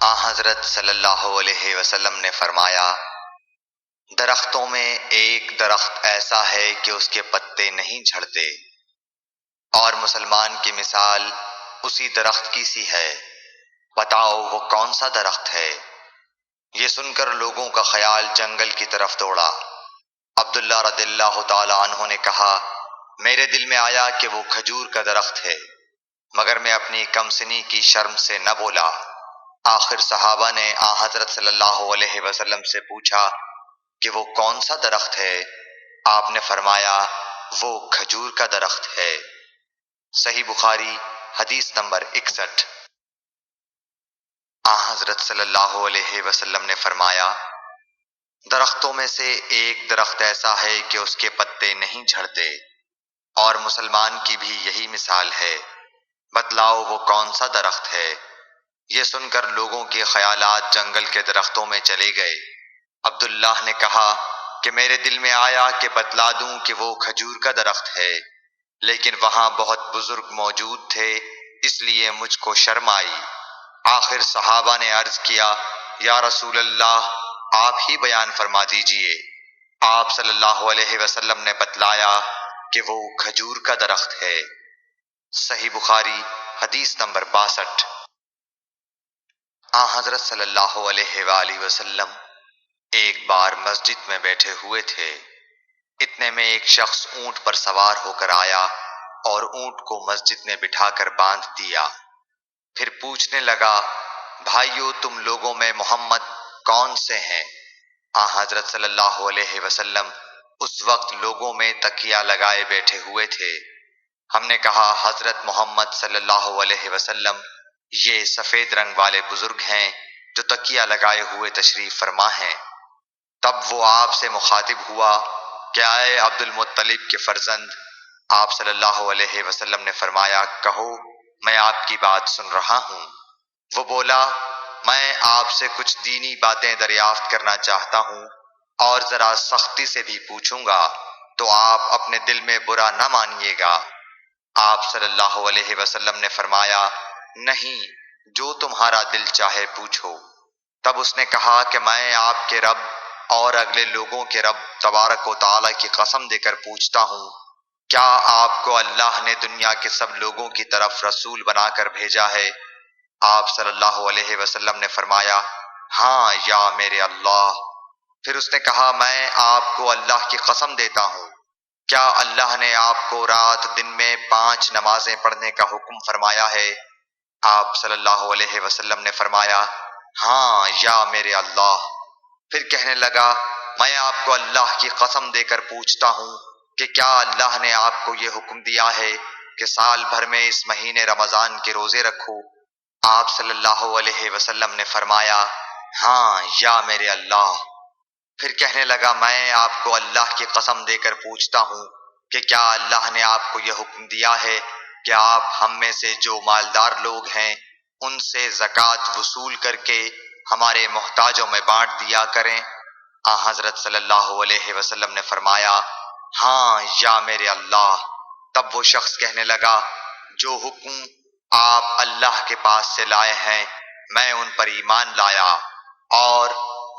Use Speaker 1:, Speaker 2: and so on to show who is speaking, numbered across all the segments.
Speaker 1: حضرت صلی اللہ علیہ وسلم نے فرمایا، درختوں میں ایک درخت ایسا ہے کہ اس کے پتے نہیں جھڑتے، اور مسلمان کی مثال اسی درخت کی سی ہے، بتاؤ وہ کون سا درخت ہے؟ یہ سن کر لوگوں کا خیال جنگل کی طرف دوڑا۔ عبداللہ رضی اللہ تعالی عنہ نے کہا، میرے دل میں آیا کہ وہ کھجور کا درخت ہے، مگر میں اپنی کم سنی کی شرم سے نہ بولا۔ آخر صحابہ نے حضرت صلی اللہ علیہ وسلم سے پوچھا کہ وہ کون سا درخت ہے؟ آپ نے فرمایا، وہ کھجور کا درخت ہے۔ صحیح بخاری حدیث نمبر 61۔ حضرت صلی اللہ علیہ وسلم نے فرمایا، درختوں میں سے ایک درخت ایسا ہے کہ اس کے پتے نہیں جھڑتے، اور مسلمان کی بھی یہی مثال ہے، بتلاؤ وہ کون سا درخت ہے؟ یہ سن کر لوگوں کے خیالات جنگل کے درختوں میں چلے گئے۔ عبداللہ نے کہا کہ میرے دل میں آیا کہ بتلا دوں کہ وہ کھجور کا درخت ہے، لیکن وہاں بہت بزرگ موجود تھے، اس لیے مجھ کو شرم آئی۔ آخر صحابہ نے عرض کیا، یا رسول اللہ، آپ ہی بیان فرما دیجئے۔ آپ صلی اللہ علیہ وسلم نے بتلایا کہ وہ کھجور کا درخت ہے۔ صحیح بخاری حدیث نمبر 62۔ حضرت صلی اللہ علیہ وآلہ وسلم ایک بار مسجد میں بیٹھے ہوئے تھے، اتنے میں ایک شخص اونٹ پر سوار ہو کر آیا اور اونٹ کو مسجد میں بٹھا کر باندھ دیا۔ پھر پوچھنے لگا، بھائیو تم لوگوں میں محمد کون سے ہیں؟ حضرت صلی اللہ علیہ وسلم اس وقت لوگوں میں تکیہ لگائے بیٹھے ہوئے تھے۔ ہم نے کہا، حضرت محمد صلی اللہ علیہ وسلم یہ سفید رنگ والے بزرگ ہیں جو تکیہ لگائے ہوئے تشریف فرما ہیں۔ تب وہ آپ سے مخاطب ہوا کہ اے عبد المطلب کے فرزند، آپ صلی اللہ علیہ وسلم نے فرمایا، کہو میں آپ کی بات سن رہا ہوں۔ وہ بولا، میں آپ سے کچھ دینی باتیں دریافت کرنا چاہتا ہوں اور ذرا سختی سے بھی پوچھوں گا، تو آپ اپنے دل میں برا نہ مانیے گا۔ آپ صلی اللہ علیہ وسلم نے فرمایا، نہیں، جو تمہارا دل چاہے پوچھو۔ تب اس نے کہا کہ میں آپ کے رب اور اگلے لوگوں کے رب تبارک و تعالیٰ کی قسم دے کر پوچھتا ہوں، کیا آپ کو اللہ نے دنیا کے سب لوگوں کی طرف رسول بنا کر بھیجا ہے؟ آپ صلی اللہ علیہ وسلم نے فرمایا، ہاں یا میرے اللہ۔ پھر اس نے کہا، میں آپ کو اللہ کی قسم دیتا ہوں، کیا اللہ نے آپ کو رات دن میں 5 نمازیں پڑھنے کا حکم فرمایا ہے؟ آپ صلی اللہ علیہ وسلم نے فرمایا، ہاں یا میرے اللہ۔ پھر کہنے لگا، میں آپ کو اللہ کی قسم دے کر پوچھتا ہوں کہ کیا اللہ نے آپ کو یہ حکم دیا ہے کہ سال بھر میں اس مہینے رمضان کے روزے رکھو؟ آپ صلی اللہ علیہ وسلم نے فرمایا، ہاں یا میرے اللہ۔ پھر کہنے لگا، میں آپ کو اللہ کی قسم دے کر پوچھتا ہوں کہ کیا اللہ نے آپ کو یہ حکم دیا ہے کہ آپ ہم میں سے جو مالدار لوگ ہیں ان سے زکوٰۃ وصول کر کے ہمارے محتاجوں میں بانٹ دیا کریں؟ حضرت صلی اللہ علیہ وسلم نے فرمایا، ہاں یا میرے اللہ۔ تب وہ شخص کہنے لگا، جو حکم آپ اللہ کے پاس سے لائے ہیں میں ان پر ایمان لایا، اور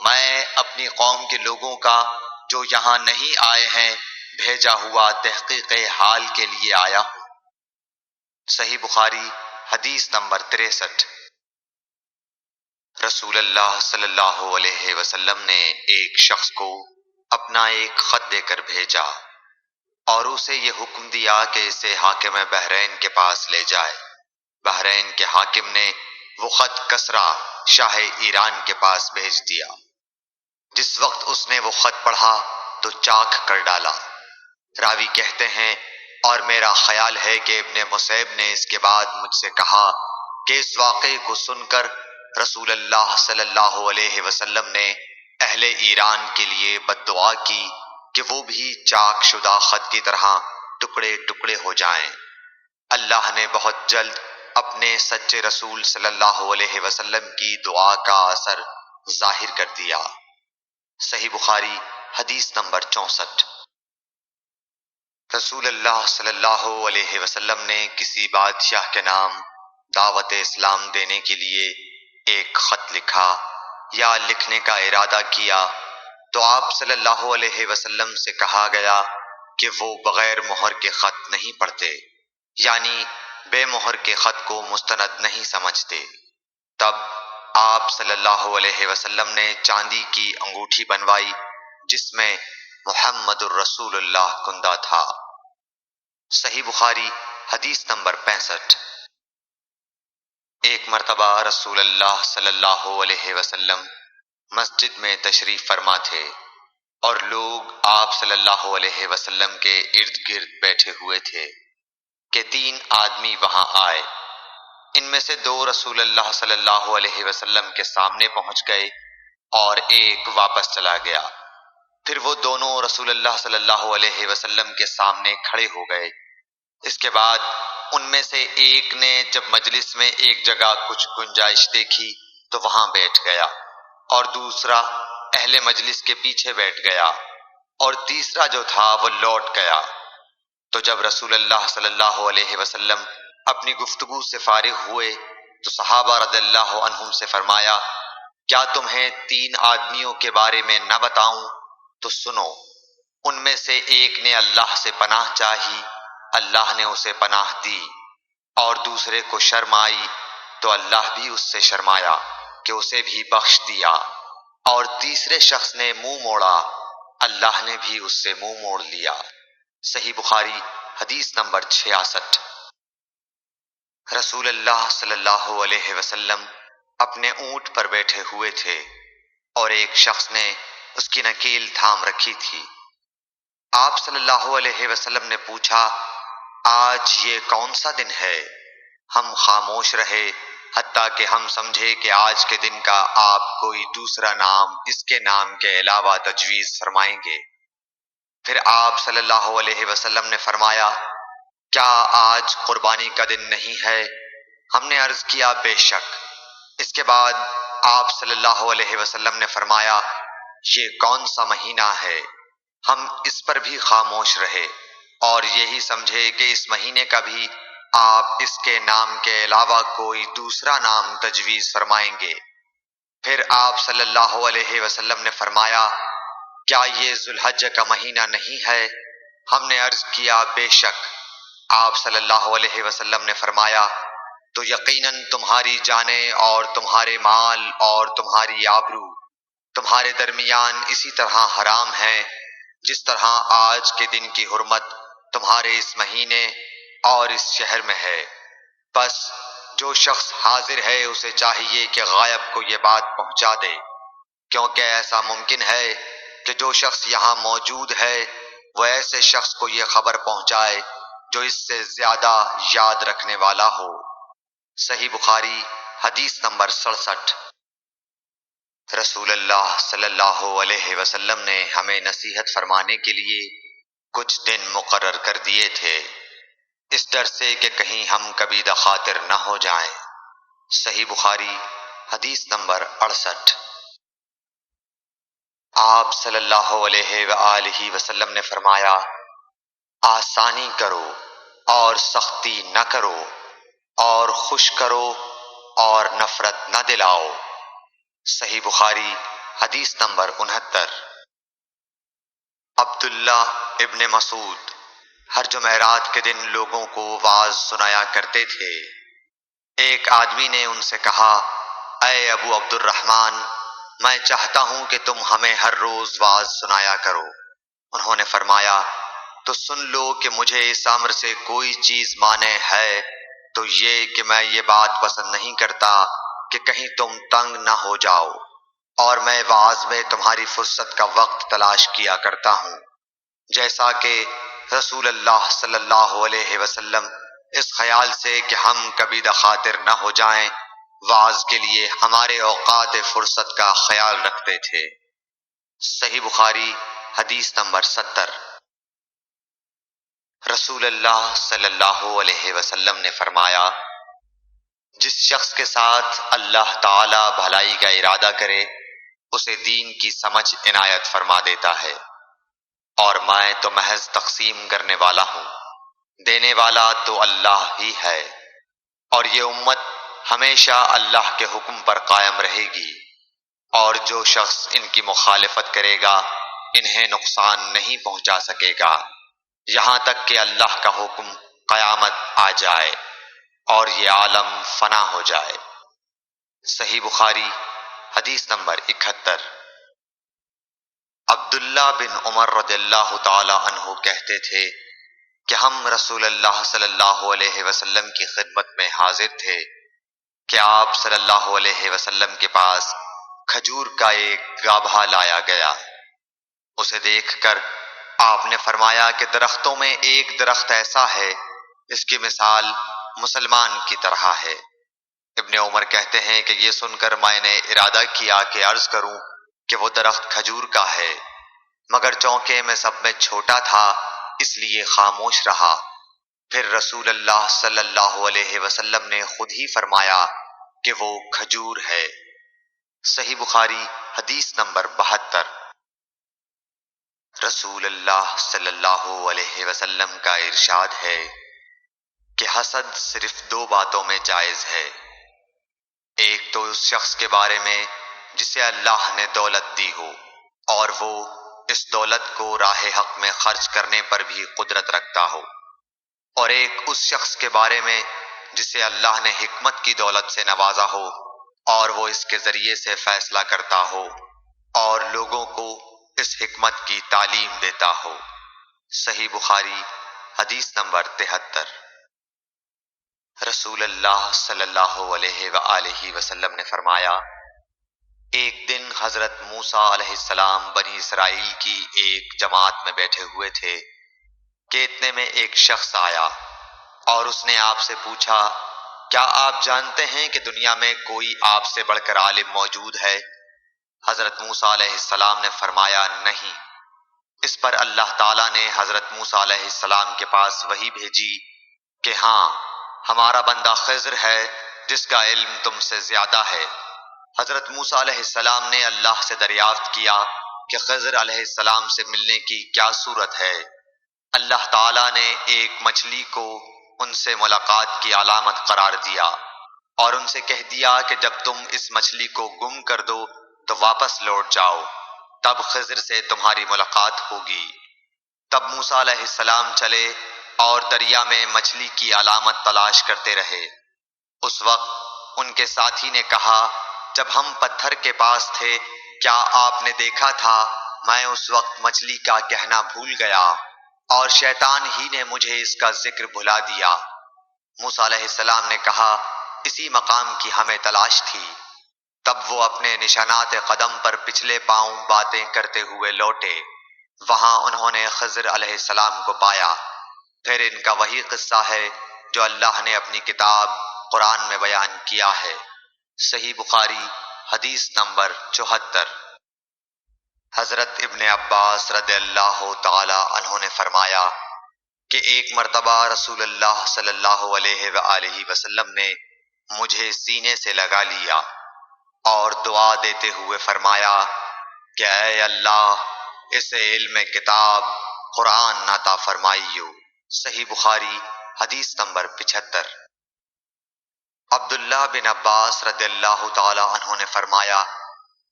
Speaker 1: میں اپنی قوم کے لوگوں کا جو یہاں نہیں آئے ہیں بھیجا ہوا تحقیق حال کے لیے آیا ہوں۔ صحیح بخاری حدیث نمبر 63۔ رسول اللہ صلی اللہ علیہ وسلم نے ایک شخص کو اپنا ایک خط دے کر بھیجا اور اسے یہ حکم دیا کہ اسے حاکم بحرین کے پاس لے جائے۔ بحرین کے حاکم نے وہ خط کسریٰ شاہ ایران کے پاس بھیج دیا۔ جس وقت اس نے وہ خط پڑھا تو چاک کر ڈالا۔ راوی کہتے ہیں، اور میرا خیال ہے کہ ابن مسیب نے اس کے بعد مجھ سے کہا کہ اس واقعے کو سن کر رسول اللہ صلی اللہ علیہ وسلم نے اہل ایران کے لیے بد دعا کی کہ وہ بھی چاک شدہ خط کی طرح ٹکڑے ٹکڑے ہو جائیں۔ اللہ نے بہت جلد اپنے سچے رسول صلی اللہ علیہ وسلم کی دعا کا اثر ظاہر کر دیا۔ صحیح بخاری حدیث نمبر 64۔ رسول اللہ صلی اللہ علیہ وسلم نے کسی بادشاہ کے نام دعوت اسلام دینے کے لیے ایک خط لکھا یا لکھنے کا ارادہ کیا تو آپ صلی اللہ علیہ وسلم سے کہا گیا کہ وہ بغیر مہر کے خط نہیں پڑھتے، یعنی بے مہر کے خط کو مستند نہیں سمجھتے۔ تب آپ صلی اللہ علیہ وسلم نے چاندی کی انگوٹھی بنوائی جس میں محمد الرسول اللہ کندہ تھا۔ صحیح بخاری حدیث نمبر 65۔ ایک مرتبہ رسول اللہ صلی اللہ علیہ وسلم مسجد میں تشریف فرما تھے اور لوگ آپ صلی اللہ علیہ وسلم کے ارد گرد بیٹھے ہوئے تھے کہ 3 آدمی وہاں آئے۔ ان میں سے 2 رسول اللہ صلی اللہ علیہ وسلم کے سامنے پہنچ گئے اور ایک واپس چلا گیا۔ پھر وہ دونوں رسول اللہ صلی اللہ علیہ وسلم کے سامنے کھڑے ہو گئے۔ اس کے بعد ان میں سے ایک نے جب مجلس میں ایک جگہ کچھ گنجائش دیکھی تو وہاں بیٹھ گیا، اور دوسرا اہل مجلس کے پیچھے بیٹھ گیا، اور تیسرا جو تھا وہ لوٹ گیا۔ تو جب رسول اللہ صلی اللہ علیہ وسلم اپنی گفتگو سے فارغ ہوئے تو صحابہ رضی اللہ عنہم سے فرمایا، کیا تمہیں 3 آدمیوں کے بارے میں نہ بتاؤں؟ تو سنو۔ ان میں سے ایک نے اللہ سے پناہ چاہی، اللہ نے اسے پناہ دی، اور دوسرے کو شرم آئی تو اللہ بھی اس سے شرمایا کہ اسے بھی بخش دیا، اور تیسرے شخص نے منہ موڑا، اللہ نے بھی اس سے منہ موڑ لیا۔ صحیح بخاری حدیث نمبر 66۔ رسول اللہ صلی اللہ علیہ وسلم اپنے اونٹ پر بیٹھے ہوئے تھے اور ایک شخص نے اس کی نکیل تھام رکھی تھی۔ آپ صلی اللہ علیہ وسلم نے پوچھا، آج یہ کون سا دن ہے؟ ہم خاموش رہے حتیٰ کہ ہم سمجھے کہ آج کے دن کا آپ کوئی دوسرا نام اس کے نام کے علاوہ تجویز فرمائیں گے۔ پھر آپ صلی اللہ علیہ وسلم نے فرمایا، کیا آج قربانی کا دن نہیں ہے؟ ہم نے عرض کیا، بے شک۔ اس کے بعد آپ صلی اللہ علیہ وسلم نے فرمایا، یہ کون سا مہینہ ہے؟ ہم اس پر بھی خاموش رہے اور یہی سمجھے کہ اس مہینے کا بھی آپ اس کے نام کے علاوہ کوئی دوسرا نام تجویز فرمائیں گے۔ پھر آپ صلی اللہ علیہ وسلم نے فرمایا، کیا یہ ذو الحجہ کا مہینہ نہیں ہے؟ ہم نے عرض کیا، بے شک۔ آپ صلی اللہ علیہ وسلم نے فرمایا، تو یقیناً تمہاری جانیں اور تمہارے مال اور تمہاری آبرو تمہارے درمیان اسی طرح حرام ہے جس طرح آج کے دن کی حرمت تمہارے اس مہینے اور اس شہر میں ہے۔ بس جو شخص حاضر ہے اسے چاہیے کہ غائب کو یہ بات پہنچا دے، کیونکہ ایسا ممکن ہے کہ جو شخص یہاں موجود ہے وہ ایسے شخص کو یہ خبر پہنچائے جو اس سے زیادہ یاد رکھنے والا ہو۔ صحیح بخاری حدیث نمبر 67۔ رسول اللہ صلی اللہ علیہ وسلم نے ہمیں نصیحت فرمانے کے لیے کچھ دن مقرر کر دیے تھے، اس ڈر سے کہ کہیں ہم کبھی دخاطر نہ ہو جائیں۔ صحیح بخاری حدیث نمبر 68۔ آپ صلی اللہ علیہ وآلہ وسلم نے فرمایا، آسانی کرو اور سختی نہ کرو، اور خوش کرو اور نفرت نہ دلاؤ۔ صحیح بخاری حدیث نمبر 69۔ عبداللہ ابن مسعود ہر جمعرات کے دن لوگوں کو وعظ سنایا کرتے تھے۔ ایک آدمی نے ان سے کہا، اے ابو عبد الرحمن، میں چاہتا ہوں کہ تم ہمیں ہر روز وعظ سنایا کرو۔ انہوں نے فرمایا، تو سن لو کہ مجھے اس امر سے کوئی چیز مانع ہے تو یہ کہ میں یہ بات پسند نہیں کرتا کہ کہیں تم تنگ نہ ہو جاؤ، اور میں وعظ میں تمہاری فرصت کا وقت تلاش کیا کرتا ہوں، جیسا کہ رسول اللہ صلی اللہ علیہ وسلم اس خیال سے کہ ہم کبھی دخاطر نہ ہو جائیں وعظ کے لیے ہمارے اوقات فرصت کا خیال رکھتے تھے۔ صحیح بخاری حدیث نمبر 70۔ رسول اللہ صلی اللہ علیہ وسلم نے فرمایا، جس شخص کے ساتھ اللہ تعالی بھلائی کا ارادہ کرے اسے دین کی سمجھ عنایت فرما دیتا ہے، اور میں تو محض تقسیم کرنے والا ہوں، دینے والا تو اللہ ہی ہے، اور یہ امت ہمیشہ اللہ کے حکم پر قائم رہے گی، اور جو شخص ان کی مخالفت کرے گا انہیں نقصان نہیں پہنچا سکے گا یہاں تک کہ اللہ کا حکم قیامت آ جائے اور یہ عالم فنا ہو جائے۔ صحیح بخاری حدیث نمبر 71۔ عبداللہ بن عمر رضی اللہ تعالی عنہ کہتے تھے کہ ہم رسول اللہ صلی اللہ علیہ وسلم کی خدمت میں حاضر تھے کہ آپ صلی اللہ علیہ وسلم کے پاس کھجور کا ایک گابھا لایا گیا۔ اسے دیکھ کر آپ نے فرمایا کہ درختوں میں ایک درخت ایسا ہے جس کی مثال مسلمان کی طرح ہے۔ ابن عمر کہتے ہیں کہ یہ سن کر میں نے ارادہ کیا کہ عرض کروں کہ وہ درخت کھجور کا ہے، مگر چونکہ میں سب میں چھوٹا تھا اس لیے خاموش رہا۔ پھر رسول اللہ صلی اللہ علیہ وسلم نے خود ہی فرمایا کہ وہ کھجور ہے۔ صحیح بخاری حدیث نمبر 72۔ رسول اللہ صلی اللہ علیہ وسلم کا ارشاد ہے کہ حسد صرف دو باتوں میں جائز ہے، ایک تو اس شخص کے بارے میں جسے اللہ نے دولت دی ہو اور وہ اس دولت کو راہ حق میں خرچ کرنے پر بھی قدرت رکھتا ہو، اور ایک اس شخص کے بارے میں جسے اللہ نے حکمت کی دولت سے نوازا ہو اور وہ اس کے ذریعے سے فیصلہ کرتا ہو اور لوگوں کو اس حکمت کی تعلیم دیتا ہو۔ صحیح بخاری حدیث نمبر 73۔ رسول اللہ صلی اللہ علیہ وآلہ وسلم نے فرمایا، ایک دن حضرت موسیٰ علیہ السلام بنی اسرائیل کی ایک جماعت میں بیٹھے ہوئے تھے کہ اتنے میں ایک شخص آیا اور اس نے آپ سے پوچھا، کیا آپ جانتے ہیں کہ دنیا میں کوئی آپ سے بڑھ کر عالم موجود ہے؟ حضرت موسیٰ علیہ السلام نے فرمایا، نہیں۔ اس پر اللہ تعالیٰ نے حضرت موسیٰ علیہ السلام کے پاس وحی بھیجی کہ ہاں، ہمارا بندہ خضر ہے جس کا علم تم سے زیادہ ہے۔ حضرت موسیٰ علیہ السلام نے اللہ سے دریافت کیا کہ خضر علیہ السلام سے ملنے کی کیا صورت ہے؟ اللہ تعالیٰ نے ایک مچھلی کو ان سے ملاقات کی علامت قرار دیا اور ان سے کہہ دیا کہ جب تم اس مچھلی کو گم کر دو تو واپس لوٹ جاؤ، تب خضر سے تمہاری ملاقات ہوگی۔ تب موسیٰ علیہ السلام چلے اور دریا میں مچھلی کی علامت تلاش کرتے رہے۔ اس وقت ان کے ساتھی نے کہا، جب ہم پتھر کے پاس تھے کیا آپ نے دیکھا تھا میں اس وقت مچھلی کا کہنا بھول گیا اور شیطان ہی نے مجھے اس کا ذکر بھلا دیا۔ موسیٰ علیہ السلام نے کہا، اسی مقام کی ہمیں تلاش تھی۔ تب وہ اپنے نشانات قدم پر پچھلے پاؤں باتیں کرتے ہوئے لوٹے، وہاں انہوں نے خضر علیہ السلام کو پایا۔ پھر ان کا وہی قصہ ہے جو اللہ نے اپنی کتاب قرآن میں بیان کیا ہے۔ صحیح بخاری حدیث نمبر 74۔ حضرت ابن عباس رضی اللہ تعالی عنہ نے فرمایا کہ ایک مرتبہ رسول اللہ صلی اللہ علیہ وآلہ وسلم نے مجھے سینے سے لگا لیا اور دعا دیتے ہوئے فرمایا کہ اے اللہ اسے علم کتاب قرآن عطا فرمائیو۔ صحیح بخاری حدیث نمبر 75۔ عبداللہ بن عباس رضی اللہ تعالی عنہ نے فرمایا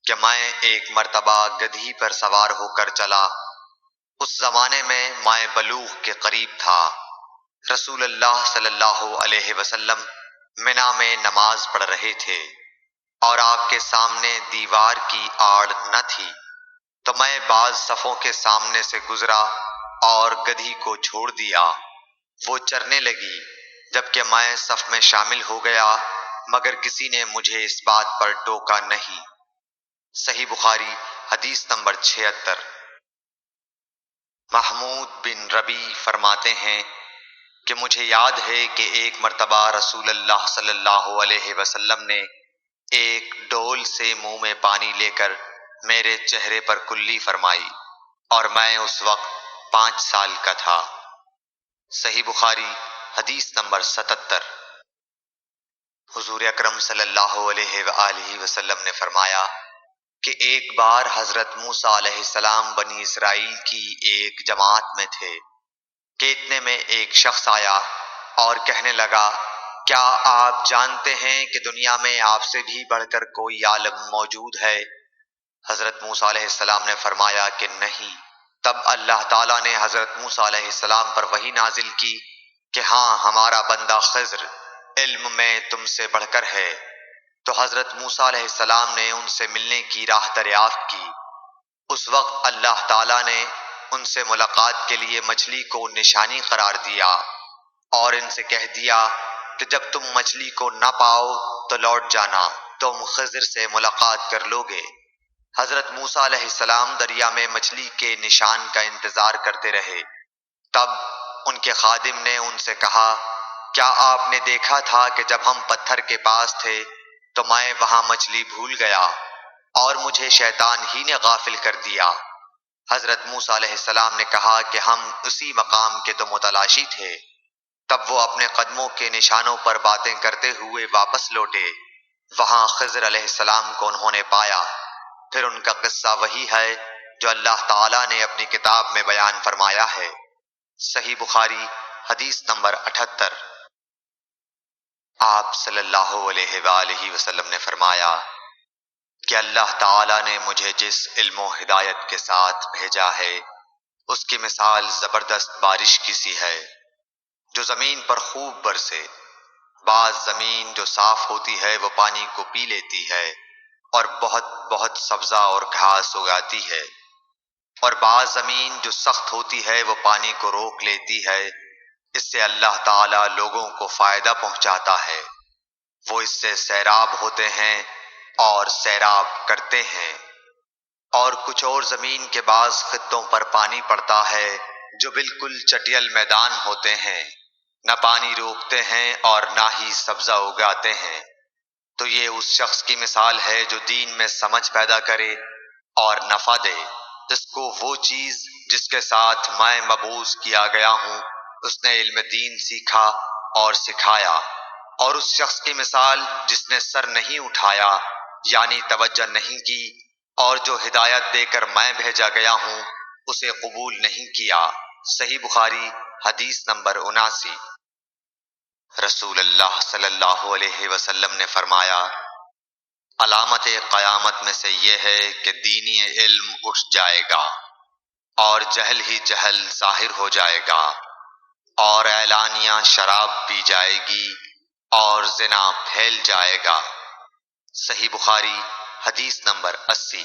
Speaker 1: کہ میں ایک مرتبہ گدھی پر سوار ہو کر چلا۔ اس زمانے میں بلوغ کے قریب تھا۔ رسول اللہ صلی اللہ علیہ وسلم منا میں نماز پڑھ رہے تھے اور آپ کے سامنے دیوار کی آڑ نہ تھی، تو میں بعض صفوں کے سامنے سے گزرا اور گدھی کو چھوڑ دیا، وہ چرنے لگی، جبکہ میں صف میں شامل ہو گیا، مگر کسی نے مجھے اس بات پر ٹوکا نہیں۔ صحیح بخاری حدیث نمبر 76۔ محمود بن ربی فرماتے ہیں کہ مجھے یاد ہے کہ ایک مرتبہ رسول اللہ صلی اللہ علیہ وسلم نے ایک ڈول سے منہ میں پانی لے کر میرے چہرے پر کلی فرمائی اور میں اس وقت 5 سال کا تھا۔ صحیح بخاری حدیث نمبر 77۔ حضور اکرم صلی اللہ علیہ وآلہ وسلم نے فرمایا کہ ایک بار حضرت موسیٰ علیہ السلام بنی اسرائیل کی ایک جماعت میں تھے کہ اتنے میں ایک شخص آیا اور کہنے لگا کیا آپ جانتے ہیں کہ دنیا میں آپ سے بھی بڑھ کر کوئی عالم موجود ہے؟ حضرت موسیٰ علیہ السلام نے فرمایا کہ نہیں۔ تب اللہ تعالیٰ نے حضرت موسیٰ علیہ السلام پر وحی نازل کی کہ ہاں، ہمارا بندہ خضر علم میں تم سے بڑھ کر ہے۔ تو حضرت موسیٰ علیہ السلام نے ان سے ملنے کی راہ دریافت کی۔ اس وقت اللہ تعالیٰ نے ان سے ملاقات کے لیے مچھلی کو نشانی قرار دیا اور ان سے کہہ دیا کہ جب تم مچھلی کو نہ پاؤ تو لوٹ جانا، تم خضر سے ملاقات کر لوگے۔ حضرت موسیٰ علیہ السلام دریا میں مچھلی کے نشان کا انتظار کرتے رہے۔ تب ان کے خادم نے ان سے کہا، کیا آپ نے دیکھا تھا کہ جب ہم پتھر کے پاس تھے تو میں وہاں مچھلی بھول گیا اور مجھے شیطان ہی نے غافل کر دیا؟ حضرت موسیٰ علیہ السلام نے کہا کہ ہم اسی مقام کے تو متلاشی تھے۔ تب وہ اپنے قدموں کے نشانوں پر باتیں کرتے ہوئے واپس لوٹے۔ وہاں خضر علیہ السلام کو انہوں نے پایا۔ پھر ان کا قصہ وہی ہے جو اللہ تعالیٰ نے اپنی کتاب میں بیان فرمایا ہے۔ صحیح بخاری حدیث نمبر 78۔ آپ صلی اللہ علیہ وآلہ وسلم نے فرمایا کہ اللہ تعالیٰ نے مجھے جس علم و ہدایت کے ساتھ بھیجا ہے اس کی مثال زبردست بارش کی سی ہے جو زمین پر خوب برسے۔ بعض زمین جو صاف ہوتی ہے وہ پانی کو پی لیتی ہے اور بہت بہت سبزہ اور گھاس اگاتی ہے، اور بعض زمین جو سخت ہوتی ہے وہ پانی کو روک لیتی ہے۔ اس سے اللہ تعالیٰ لوگوں کو فائدہ پہنچاتا ہے، وہ اس سے سیراب ہوتے ہیں اور سیراب کرتے ہیں۔ اور کچھ اور زمین کے بعض خطوں پر پانی پڑتا ہے جو بالکل چٹیل میدان ہوتے ہیں، نہ پانی روکتے ہیں اور نہ ہی سبزہ اگاتے ہیں۔ تو یہ اس شخص کی مثال ہے جو دین میں سمجھ پیدا کرے اور نفع دے، جس کو وہ چیز جس کے ساتھ میں مبعوث کیا گیا ہوں اس نے علم دین سیکھا اور سکھایا، اور اس شخص کی مثال جس نے سر نہیں اٹھایا یعنی توجہ نہیں کی اور جو ہدایت دے کر میں بھیجا گیا ہوں اسے قبول نہیں کیا۔ صحیح بخاری حدیث نمبر 79۔ رسول اللہ صلی اللہ علیہ وسلم نے فرمایا، علامت قیامت میں سے یہ ہے کہ دینی علم اٹھ جائے گا اور جہل ہی جہل ظاہر ہو جائے گا، اور اعلانیہ شراب پی جائے گی اور زنا پھیل جائے گا۔ صحیح بخاری حدیث نمبر 80۔